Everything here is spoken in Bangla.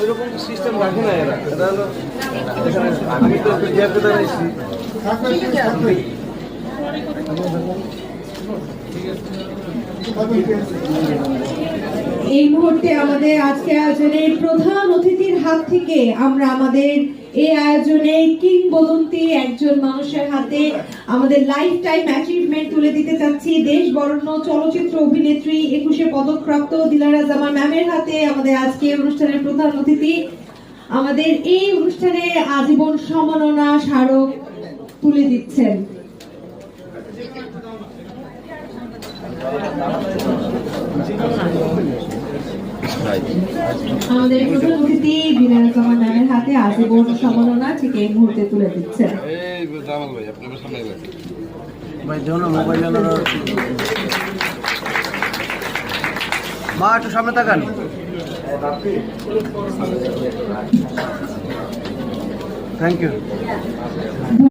ওইরকম সিস্টেম রাখে না এরা, এটা হলো এখানে আমি তো গ্যাপে দাঁড়াইছি। এই মুহূর্তে আমাদের আজকে আয়োজনের প্রধান অতিথির হাত থেকে আমরা আমাদের এই আয়োজনে কিংবদন্তি একজন মানুষের হাতে আমাদের লাইফ টাইম অ্যাচিভমেন্ট তুলে দিতে চাচ্ছি। দেশ বরেণ্য চলচ্চিত্র অভিনেত্রী 21 পদকপ্রাপ্ত দিলারা জামান ম্যামের হাতে আমাদের আজকে অনুষ্ঠানের প্রধান অতিথি আমাদের এই অনুষ্ঠানে আজীবন সম্মাননা স্মারক তুলে দিচ্ছেন। আমাদের প্রধান অতিথি দিলারা জামান ম্যামের হাতে আজীবন সম্মাননা ঠিক এই মুহূর্তে তুলে দিচ্ছেন। মা একটু সামনে তাকান। Thank you.